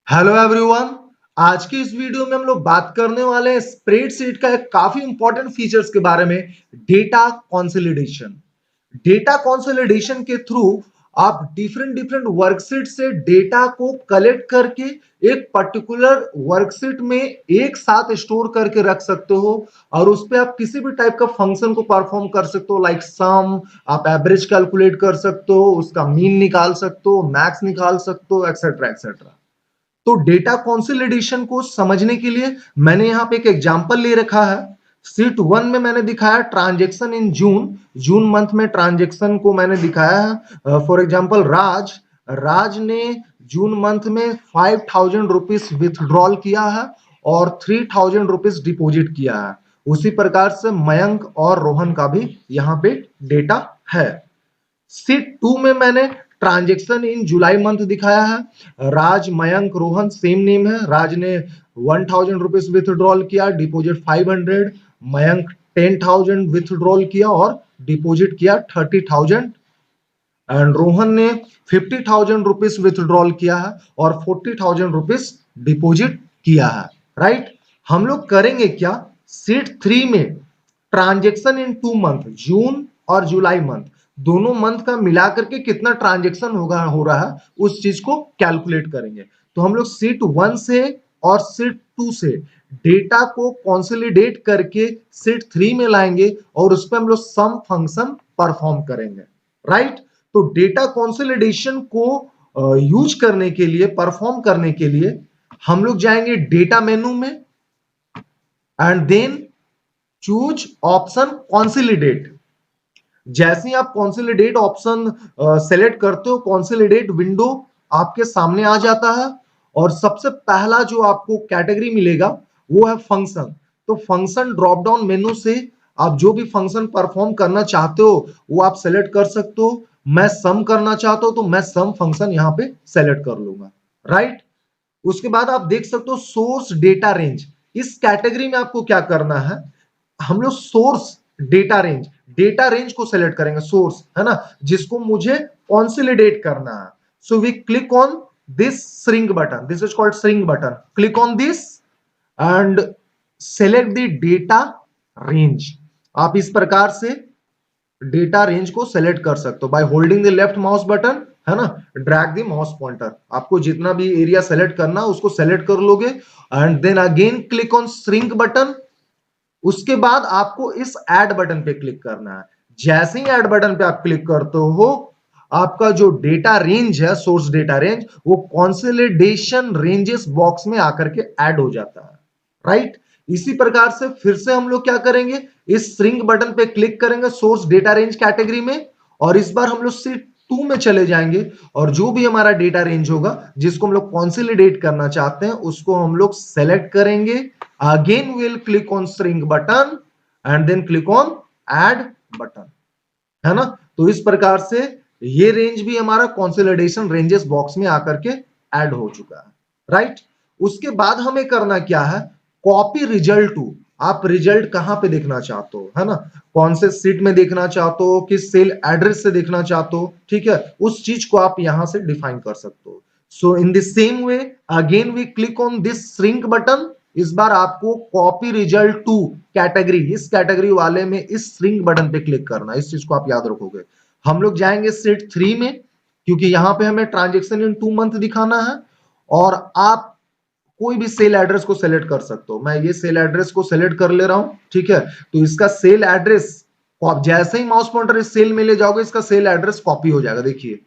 Hello everyone. आज की इस वीडियो में हम लोग बात करने वाले हैं स्प्रेडशीट का एक काफी इंपॉर्टेंट फीचर्स के बारे में, डेटा कंसोलिडेशन। डेटा कंसोलिडेशन के थ्रू आप डिफरेंट डिफरेंट वर्कशीट से डेटा को कलेक्ट करके एक पर्टिकुलर वर्कशीट में एक साथ स्टोर करके रख सकते हो और उस पे आप किसी भी टाइप का फंक्शन को परफॉर्म कर सकते हो, लाइक सम। आप एवरेज कैलकुलेट कर सकते हो, उसका मीन निकाल सकते हो, मैक्स निकाल सकते हो, एक्सेट्रा एक्सेट्रा। तो डेटा कंसोलिडेशन को समझने के लिए मैंने यहां पे एक एग्जांपल ले रखा है। सीट वन में मैंने दिखाया transaction in June. June month में ट्रांजेक्शन को मैंने दिखाया है। फॉर एग्जांपल राज राज ने जून मंथ में 5,000 रुपीज विथड्रॉल किया है और 3,000 रुपीज डिपॉजिट किया है। उसी प्रकार से मयंक और रोहन का भी यहाँ पे डेटा है। सीट टू में मैंने ट्रांजेक्शन इन जुलाई मंथ दिखाया है। राज, मयंक, रोहन सेम नेम है। राज ने 1,000 रुपीज विथड्रॉल किया, डिपॉजिट 500। मयंक 10,000 विथड्रॉल किया और डिपॉजिट किया 30,000। एंड रोहन ने 50,000 रुपीज विथड्रॉल किया है और 40,000 रुपीज डिपॉजिट किया है। राइट। हम लोग करेंगे क्या, सीट थ्री में ट्रांजेक्शन इन 2 मंथ, जून और जुलाई मंथ, दोनों मंथ का मिलाकर के कितना ट्रांजेक्शन हो रहा है उस चीज को कैलकुलेट करेंगे। तो हम लोग सीट वन से और सीट टू से डेटा को कंसोलिडेट करके सीट थ्री में लाएंगे और उस पर हम लोग सम फंक्शन परफॉर्म करेंगे। राइट। तो डेटा कंसोलिडेशन को यूज करने के लिए, परफॉर्म करने के लिए हम लोग जाएंगे डेटा मेनू में and then choose option consolidate. जैसे ही आप कंसोलिडेट ऑप्शन सेलेक्ट करते हो, कंसोलिडेट विंडो आपके सामने आ जाता है और सबसे पहला जो आपको कैटेगरी मिलेगा वो है फंक्शन। तो फंक्शन ड्रॉप डाउन मेनू से आप जो भी फंक्शन परफॉर्म करना चाहते हो वो आप सेलेक्ट कर सकते हो। मैं सम करना चाहता हूं तो मैं सम फंक्शन यहां पे सेलेक्ट कर लूंगा। राइट। उसके बाद आप देख सकते हो सोर्स डेटा रेंज। इस कैटेगरी में आपको क्या करना है, हम लोग सोर्स डेटा रेंज को सेलेक्ट करेंगे, सोर्स है ना, जिसको मुझे कंसोलिडेट करना है। So we click on this shrink button, this is called shrink button. Click on this and select the data range. आप इस प्रकार से डेटा रेंज को सेलेक्ट कर सकते हो by holding the left mouse button, है ना, ड्रैग द माउस पॉइंटर। आपको जितना भी एरिया सेलेक्ट करना उसको सेलेक्ट कर लोगे and then again click on shrink button. उसके बाद आपको इस ऐड बटन पे क्लिक करना है। जैसे ही ऐड बटन पे आप क्लिक करते हो आपका जो डेटा रेंज है, सोर्स डेटा रेंज, वो कंसोलिडेशन रेंजेस बॉक्स में आकर के ऐड हो जाता है। राइट। इसी प्रकार से फिर से हम लोग क्या करेंगे, इस श्रिंक बटन पे क्लिक करेंगे सोर्स डेटा रेंज कैटेगरी में और इस बार हम लोग सीट टू में चले जाएंगे और जो भी हमारा डेटा रेंज होगा जिसको हम लोग कंसोलिडेट करना चाहते हैं उसको हम लोग सेलेक्ट करेंगे। Again we'll click on shrink button and then click on add button, है ना। तो इस प्रकार से ये रेंज भी हमारा कंसोलिडेशन रेंजेस बॉक्स में आकर के ऐड हो चुका है। राइट। उसके बाद हमें करना क्या है, कॉपी रिजल्ट टू। आप रिजल्ट कहां पे देखना चाहते हो, है ना, कौन से सीट में देखना चाहते हो, किस सेल एड्रेस से देखना चाहते हो, ठीक है, उस चीज को आप यहां से डिफाइन कर सकते हो। So in the same way again we click on this shrink button. इस बार आपको कॉपी रिजल्ट टू कैटेगरी, इस कैटेगरी वाले में इस श्रिंक बटन पे क्लिक करना, इस चीज को आप याद रखोगे। हम लोग जाएंगे सीट थ्री में क्योंकि यहां पे हमें ट्रांजेक्शन इन 2 मंथ दिखाना है और आप कोई भी सेल एड्रेस को सेलेक्ट कर सकते हो। मैं ये सेल एड्रेस को सेलेक्ट कर ले रहा हूं, ठीक है। तो इसका सेल एड्रेस को आप जैसे ही माउस पॉइंटर इस सेल में ले जाओगे इसका सेल एड्रेस कॉपी हो जाएगा, देखिए,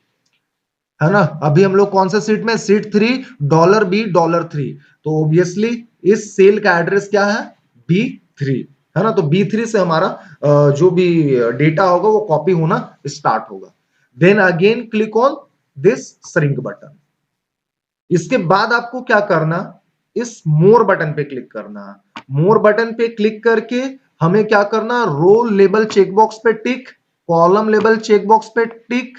है ना। अभी हम लोग कौन सा सीट में, सीट थ्री, $B3। तो ऑब्वियसली इस सेल का एड्रेस क्या है, B3, है ना। तो B3 से हमारा जो भी डेटा होगा वो कॉपी होना स्टार्ट होगा। Then again click on this shrink button. इसके बाद आपको क्या करना, इस मोर बटन पे क्लिक करना है। मोर बटन पे क्लिक करके हमें क्या करना, रो लेबल चेकबॉक्स पे टिक, कॉलम लेबल चेकबॉक्स पे टिक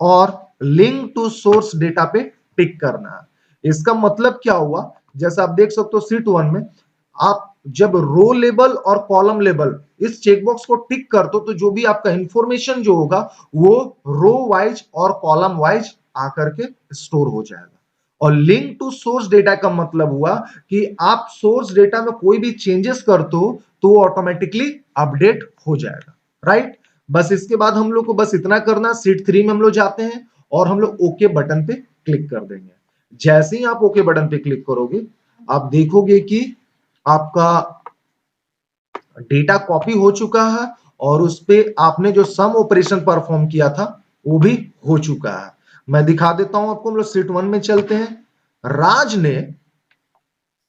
और लिंक टू सोर्स डेटा पे टिक करना है। इसका मतलब क्या हुआ, जैसे आप देख सकते हो सीट वन में आप जब रो लेबल और कॉलम लेबल इस चेकबॉक्स को टिक करते हो तो जो भी आपका इंफॉर्मेशन जो होगा वो रो वाइज और कॉलम वाइज आकर के स्टोर हो जाएगा। और लिंक टू सोर्स डेटा का मतलब हुआ कि आप सोर्स डेटा में कोई भी चेंजेस करते हो तो वो ऑटोमेटिकली अपडेट हो जाएगा, राइट। बस इसके बाद हम लोग को बस इतना करना, शीट 3 में हम लोग जाते हैं और हम लोग ओके बटन पे क्लिक कर देंगे। जैसे ही आप ओके बटन पे क्लिक करोगे आप देखोगे कि आपका डेटा कॉपी हो चुका है और उस पे आपने जो सम ऑपरेशन परफॉर्म किया था वो भी हो चुका है। मैं दिखा देता हूं आपको। हम लोग शीट 1 में चलते हैं। राज ने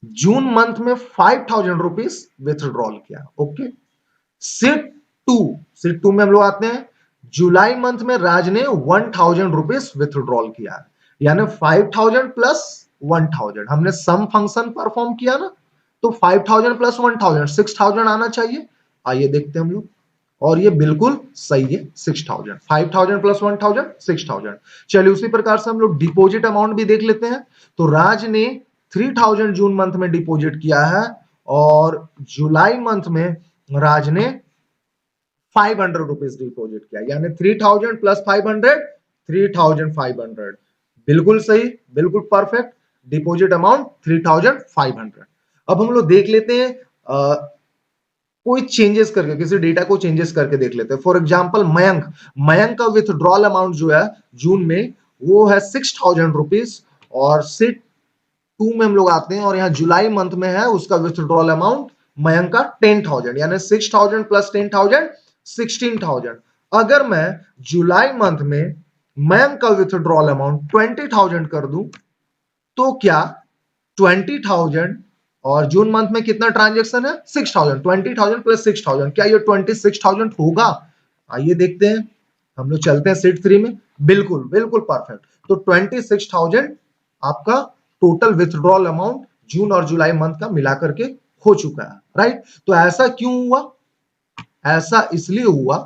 जून मंथ में 5,000 रुपीज विथड्रॉल किया, ओके। शीट टू, शीट 2 में हम लोग आते हैं। जुलाई मंथ में राज ने 1,000 रुपीज विथड्रॉल किया, यानी 5,000 प्लस 1,000। हमने सम फंक्शन परफॉर्म किया ना, तो 5,000 प्लस 1,000 6,000 आना चाहिए। आइए देखते हैं हम लोग, और ये बिल्कुल सही है, 6,000। 5,000 प्लस 1,000 6,000। चलिए उसी प्रकार से हम लोग डिपॉजिट अमाउंट भी देख लेते हैं। तो राज ने 3,000 जून मंथ में डिपॉजिट किया है और जुलाई मंथ में राज ने 500 रुपीज डिपॉजिट किया, यानी 3,000 प्लस 500 3,500। बिल्कुल सही, बिल्कुल परफेक्ट। Deposit amount 3,500। अब हम लोग देख लेते हैं कोई चेंजेस करके, किसी डेटा को चेंजेस करके देख लेते हैं। फॉर एग्जांपल मयंक, मयंक का विथड्रॉल अमाउंट जो है जून में वो है 6,000 रुपीज, और शीट 2 में हम लोग आते हैं और यहाँ जुलाई मंथ में है उसका विथड्रॉल अमाउंट मयंक का 10,000, यानी 6,000 प्लस 10,000 16,000। अगर मैं जुलाई मंथ में मयंक का विथड्रॉल अमाउंट 20,000 कर दूं तो क्या 20,000 और जून मंथ में कितना ट्रांजेक्शन है 6,000, 20,000 प्लस 6,000, क्या ये 26,000 होगा? आइए देखते हैं। हम लोग चलते हैं शीट 3 में। बिल्कुल बिल्कुल परफेक्ट। तो 26,000 आपका टोटल विथड्रॉल अमाउंट जून और जुलाई मंथ का मिलाकर के हो चुका है, राइट। तो ऐसा क्यों हुआ? ऐसा इसलिए हुआ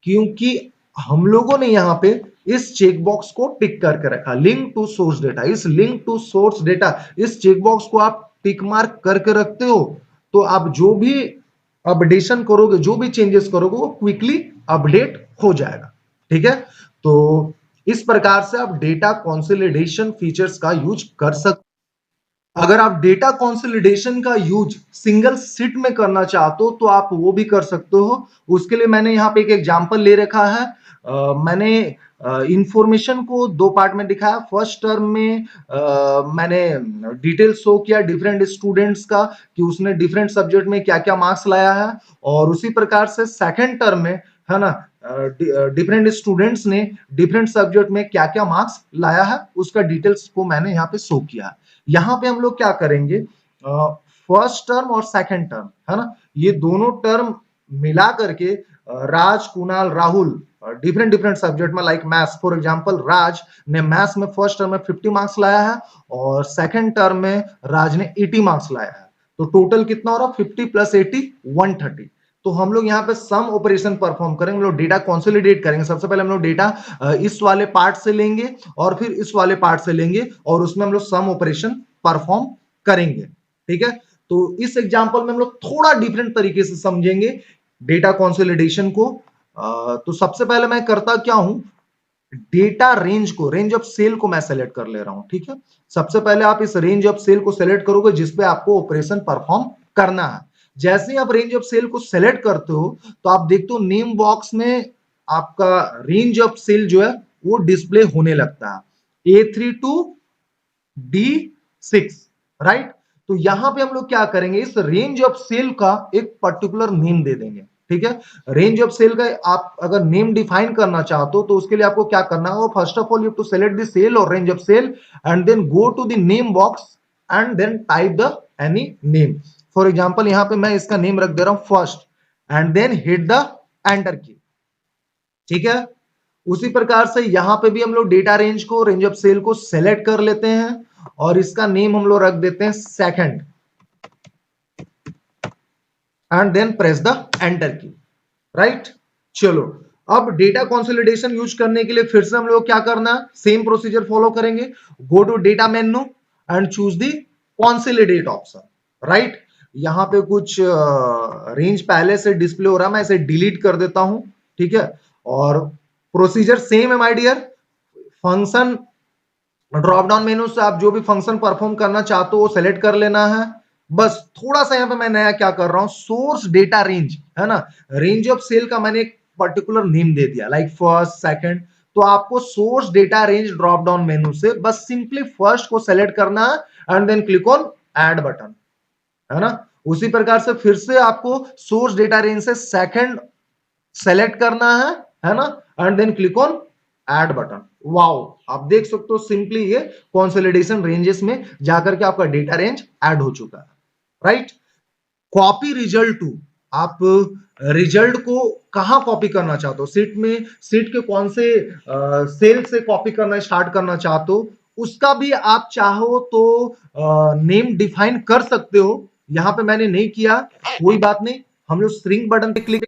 क्योंकि हम लोगों ने यहां पे इस चेक बॉक्स को टिक करके रखा, लिंक टू सोर्स डेटा। इस लिंक टू सोर्स डेटा, इस चेक बॉक्स को आप टिक मार्क करके रखते हो तो आप जो भी अपडेशन करोगे, जो भी चेंजेस करोगे वो क्विकली अपडेट हो जाएगा, ठीक है। तो इस प्रकार से आप डेटा कंसोलिडेशन फीचर्स का यूज कर सकते। अगर आप डेटा कंसोलिडेशन का यूज सिंगल शीट में करना चाहते हो तो आप वो भी कर सकते हो। उसके लिए मैंने यहाँ पे एक एग्जांपल ले रखा है। मैंने इंफॉर्मेशन को दो पार्ट में दिखाया। फर्स्ट टर्म में मैंने डिटेल शो किया डिफरेंट स्टूडेंट्स का कि उसने डिफरेंट सब्जेक्ट में क्या क्या मार्क्स लाया है, और उसी प्रकार से सेकंड टर्म में, है ना, डिफरेंट स्टूडेंट्स ने डिफरेंट सब्जेक्ट में क्या क्या मार्क्स लाया है उसका डिटेल्स को मैंने यहाँ पे शो किया है। यहाँ पे हम लोग क्या करेंगे, फर्स्ट टर्म और सेकंड टर्म, है ना, ये दोनों टर्म मिला करके Raj, Kunal, Rahul different different subject में, like maths for example, Raj ने मैथ्स में फर्स्ट टर्म में 50 मार्क्स लाया है और सेकंड टर्म में राज ने 80 मार्क्स लाया है। तो टोटल कितना हो रहा है 50 प्लस 80 130। तो हम लोग यहाँ पे सम ऑपरेशन परफॉर्म करेंगे, हम लोग डेटा कंसोलिडेट करेंगे। सबसे पहले हम लोग डेटा इस वाले पार्ट से लेंगे और फिर इस वाले पार्ट से लेंगे और उसमें हम लोग सम ऑपरेशन परफॉर्म करेंगे, ठीक है। तो इस एग्जांपल में हम लोग थोड़ा डिफरेंट तरीके से समझेंगे डेटा कंसोलिडेशन को। तो सबसे पहले मैं करता क्या हूं, डेटा रेंज को, रेंज ऑफ सेल को मैं सेलेक्ट कर ले रहा हूं, ठीक है। सबसे पहले आप इस रेंज ऑफ सेल को सेलेक्ट करोगे जिसपे आपको ऑपरेशन परफॉर्म करना है। जैसे ही आप रेंज ऑफ सेल को सेलेक्ट करते हो तो आप देखते हो नेम बॉक्स में आपका रेंज ऑफ सेल जो है वो डिस्प्ले होने लगता है, A3 टू D6, राइट। तो यहां पे हम लोग क्या करेंगे, इस रेंज ऑफ सेल का एक पर्टिकुलर नेम दे देंगे, ठीक है। रेंज ऑफ सेल का आप अगर नेम डिफाइन करना चाहते हो तो उसके लिए आपको क्या करना होगा, first of all you have to select the cell और range of cell and then go to the name box and then type the any name. For example यहां पे मैं इसका नेम रख दे रहा हूं first and then hit the enter key, ठीक है। उसी प्रकार से यहां पे भी हम लोग डेटा रेंज को, रेंज ऑफ सेल को सेलेक्ट कर लेते हैं और इसका नेम हम लोग रख देते हैं second and then press the enter key, right. चलो अब डेटा कंसोलिडेशन यूज करने के लिए फिर से हम लोग क्या करना है, सेम प्रोसीजर फॉलो करेंगे। Go to data menu and choose the consolidate option, right. यहां पे कुछ रेंज पहले से डिस्प्ले हो रहा है, मैं इसे डिलीट कर देता हूं, ठीक है। और प्रोसीजर सेम है my dear. Function drop down menu से आप जो भी फंक्शन परफॉर्म करना चाहते हो वो सेलेक्ट कर लेना है। बस थोड़ा सा यहाँ पे मैं नया क्या कर रहा हूँ, सोर्स डेटा रेंज है ना, रेंज ऑफ सेल का मैंने एक पर्टिकुलर नेम दे दिया, लाइक फर्स्ट सेकंड। तो आपको source data range drop down menu से बस सिंपली फर्स्ट को सेलेक्ट करना है and then click on add button, है ना। उसी प्रकार से फिर से आपको सोर्स डेटा रेंज से सेकंड सेलेक्ट करना है ना, and then click on add button. Wow, आप देख सकते हो सिंपली ये कंसोलिडेशन रेंजेस में जाकर के आपका डेटा रेंज ऐड हो चुका है, राइट। कॉपी रिजल्ट टू, आप रिजल्ट को कहां कॉपी करना चाहते हो, सीट में, सीट के कौन से सेल से कॉपी करना स्टार्ट करना चाहते हो, उसका भी आप चाहो तो नेम डिफाइन कर सकते हो। यहां पे मैंने नहीं किया, कोई बात नहीं, हम लोग श्रिंक बटन पे click,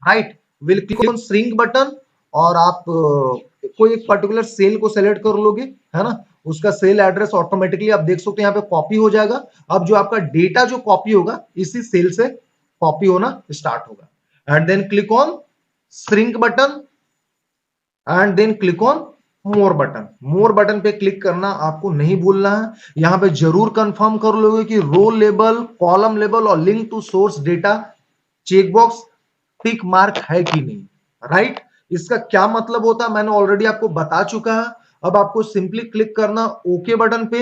right, will click on shrink button, और आप कोई एक पर्टिकुलर सेल को सेलेक्ट कर लोगे, है ना, उसका सेल एड्रेस ऑटोमेटिकली आप देख सकते हो यहाँ पे कॉपी हो जाएगा। अब जो आपका डेटा जो कॉपी होगा इसी सेल से कॉपी होना स्टार्ट होगा, and then click on shrink button and then click on more button. More button पे क्लिक करना आपको नहीं भूलना है। यहां पे जरूर कंफर्म कर लोगे कि रो लेबल, कॉलम लेबल और link to source data checkbox tick mark है कि नहीं, राइट। इसका क्या मतलब होता है मैंने ऑलरेडी आपको बता चुका है। अब आपको सिंपली क्लिक करना ओके बटन पे,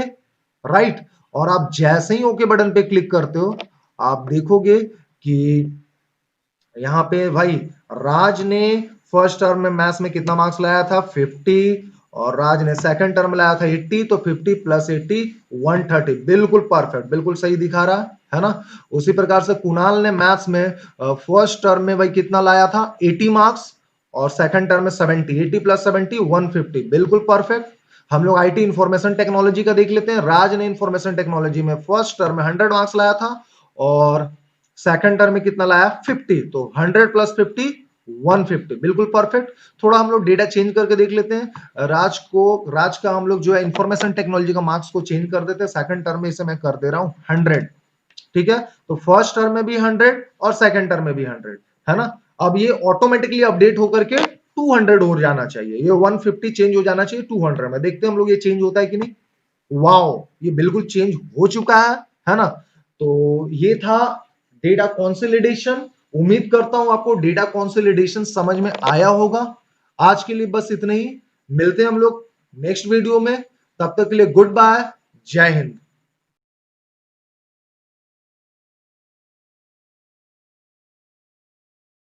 राइट। और आप जैसे ही ओके बटन पे क्लिक करते हो आप देखोगे कि यहाँ पे भाई राज ने फर्स्ट टर्म में मैथ्स में कितना मार्क्स लाया था, 50, और राज ने सेकंड टर्म में लाया था 80, तो 50 प्लस 80 130, बिल्कुल परफेक्ट, बिल्कुल सही दिखा रहा है ना। उसी प्रकार से कुणाल ने मैथ्स में फर्स्ट टर्म में भाई कितना लाया था, 80 मार्क्स, और सेकंड टर्म में 70, 80 प्लस 70 150, बिल्कुल परफेक्ट। हम लोग आईटी इंफॉर्मेशन टेक्नोलॉजी का देख लेते हैं। राज ने इंफॉर्मेशन टेक्नोलॉजी में फर्स्ट टर्म में 100 मार्क्स लाया था, और सेकंड टर्म में कितना लाया 50, तो 100 प्लस 50 150, बिल्कुल परफेक्ट। थोड़ा हम लोग डेटा चेंज करके देख लेते हैं। राज का हम लोग जो है इंफॉर्मेशन टेक्नोलॉजी का मार्क्स को चेंज कर देते हैं। सेकंड टर्म में इसे मैं कर दे रहा हूं 100, ठीक है। तो फर्स्ट टर्म में भी 100 और सेकंड टर्म में भी 100, है ना। अब ये ऑटोमेटिकली अपडेट होकर के 200 हो जाना चाहिए, ये 150 चेंज हो जाना चाहिए 200 में। देखते हैं हम लोग ये चेंज होता है कि नहीं। वाओ, ये बिल्कुल चेंज हो चुका है ना। तो ये था डेटा कंसोलिडेशन। उम्मीद करता हूं आपको डेटा कंसोलिडेशन समझ में आया होगा। आज के लिए बस इतना ही, मिलते हैं हम लोग नेक्स्ट वीडियो में, तब तक के लिए गुड बाय, जय हिंद।